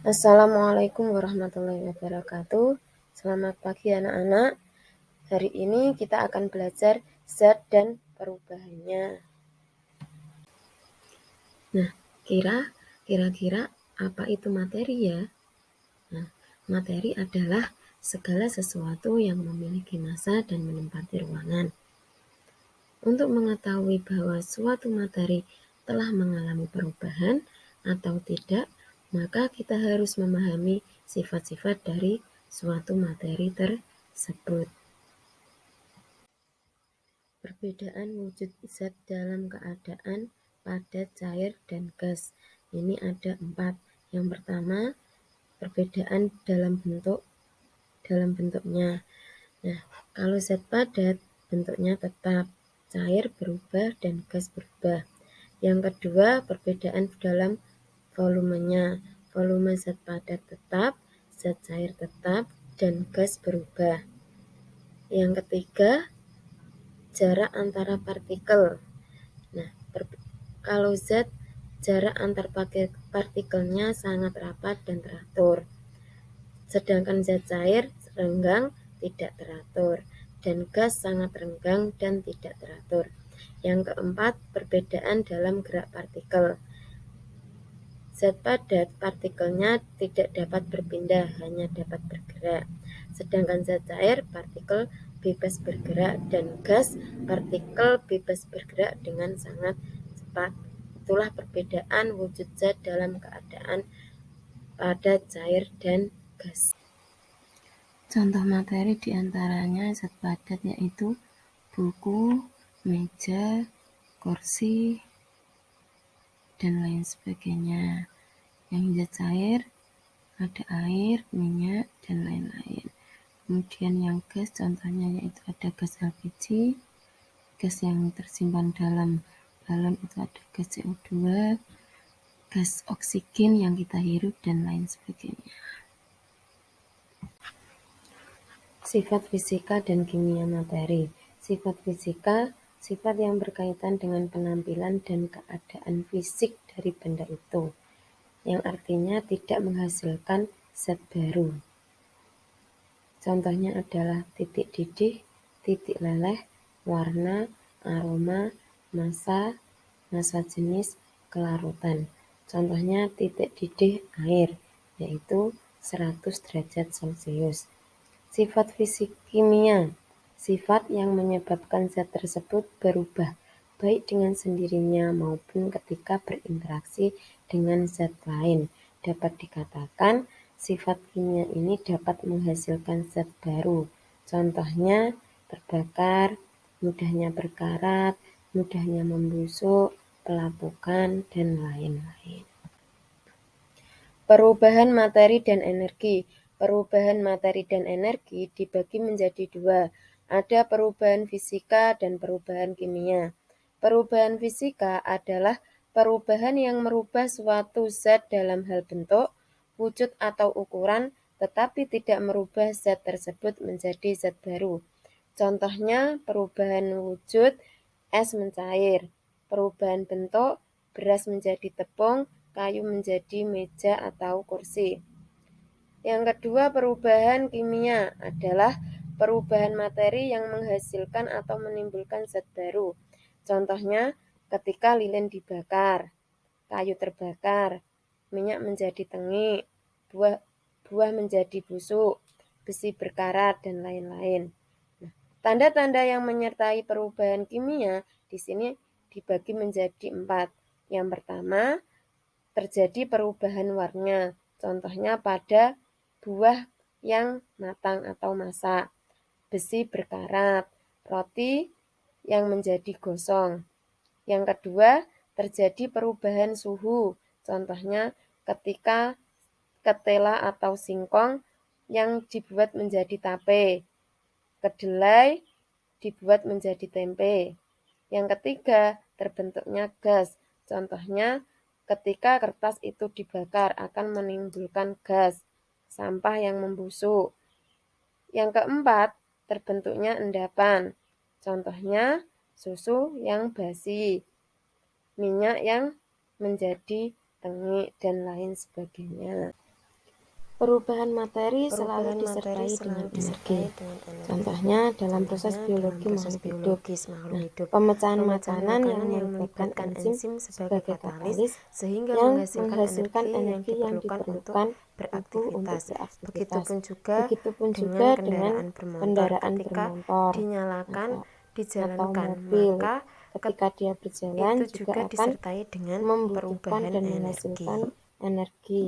Assalamualaikum warahmatullahi wabarakatuh. Selamat pagi anak-anak. Hari ini kita akan belajar zat dan perubahannya. Nah, kira-kira apa itu materi ya? Nah, materi adalah segala sesuatu yang memiliki massa dan menempati ruangan. Untuk mengetahui bahwa suatu materi telah mengalami perubahan atau tidak, maka kita harus memahami sifat-sifat dari suatu materi tersebut. Perbedaan wujud zat dalam keadaan padat, cair, dan gas. Ini ada 4. Yang pertama, perbedaan dalam bentuknya. Nah, kalau zat padat, bentuknya tetap, cair berubah, dan gas berubah. Yang kedua, perbedaan dalam volumenya. Volume zat padat tetap, zat cair tetap, dan gas berubah. Yang ketiga, jarak antara partikel. Nah, kalau zat, jarak antar partikelnya sangat rapat dan teratur. Sedangkan zat cair renggang, tidak teratur, dan gas sangat renggang dan tidak teratur. Yang keempat, perbedaan dalam gerak partikel. Zat padat, partikelnya tidak dapat berpindah, hanya dapat bergerak. Sedangkan zat cair, partikel bebas bergerak, dan gas, partikel bebas bergerak dengan sangat cepat. Itulah perbedaan wujud zat dalam keadaan padat, cair, dan gas. Contoh materi diantaranya zat padat yaitu buku, meja, kursi, dan lain sebagainya. Yang zat cair ada air, minyak, dan lain-lain. Kemudian yang gas contohnya yaitu ada gas LPG, gas yang tersimpan dalam balon itu ada gas CO2, gas oksigen yang kita hirup, dan lain sebagainya. Sifat fisika dan kimia materi. Sifat fisika, sifat yang berkaitan dengan penampilan dan keadaan fisik dari benda itu, yang artinya tidak menghasilkan zat baru. Contohnya adalah titik didih, titik leleh, warna, aroma, massa jenis, kelarutan. Contohnya titik didih air, yaitu 100 derajat Celcius. Sifat fisik kimia, sifat yang menyebabkan zat tersebut berubah, baik dengan sendirinya maupun ketika berinteraksi dengan zat lain. Dapat dikatakan, sifat kimia ini dapat menghasilkan zat baru. Contohnya, terbakar, mudahnya berkarat, mudahnya membusuk, pelapukan, dan lain-lain. Perubahan materi dan energi. Perubahan materi dan energi dibagi menjadi 2. Ada perubahan fisika dan perubahan kimia. Perubahan fisika adalah perubahan yang merubah suatu zat dalam hal bentuk, wujud atau ukuran, tetapi tidak merubah zat tersebut menjadi zat baru. Contohnya perubahan wujud, es mencair. Perubahan bentuk, beras menjadi tepung, kayu menjadi meja atau kursi. Yang kedua, perubahan kimia adalah perubahan materi yang menghasilkan atau menimbulkan zat baru. Contohnya, ketika lilin dibakar, kayu terbakar, minyak menjadi tengik, buah menjadi busuk, besi berkarat, dan lain-lain. Nah, tanda-tanda yang menyertai perubahan kimia di sini dibagi menjadi 4. Yang pertama, terjadi perubahan warna. Contohnya pada buah yang matang atau masak, besi berkarat, roti yang menjadi gosong. Yang kedua, terjadi perubahan suhu. Contohnya ketika ketela atau singkong yang dibuat menjadi tape, kedelai dibuat menjadi tempe. Yang ketiga, terbentuknya gas. Contohnya ketika kertas itu dibakar akan menimbulkan gas, sampah yang membusuk. Yang keempat, terbentuknya endapan. Contohnya susu yang basi, minyak yang menjadi tengik, dan lain sebagainya. Perubahan materi selalu disertai dengan energi. Contohnya dalam proses biologi makhluk hidup. Pemecahan makanan yang melibatkan enzim sebagai katalis sehingga yang menghasilkan energi yang diperlukan untuk beraktivitas. Begitupun juga dengan kendaraan ketika bermotor dinyalakan, atau dijalankan, mobil. maka Ketika dia berjalan itu juga juga akan disertai dengan membutuhkan perubahan dan energi. menghasilkan energi.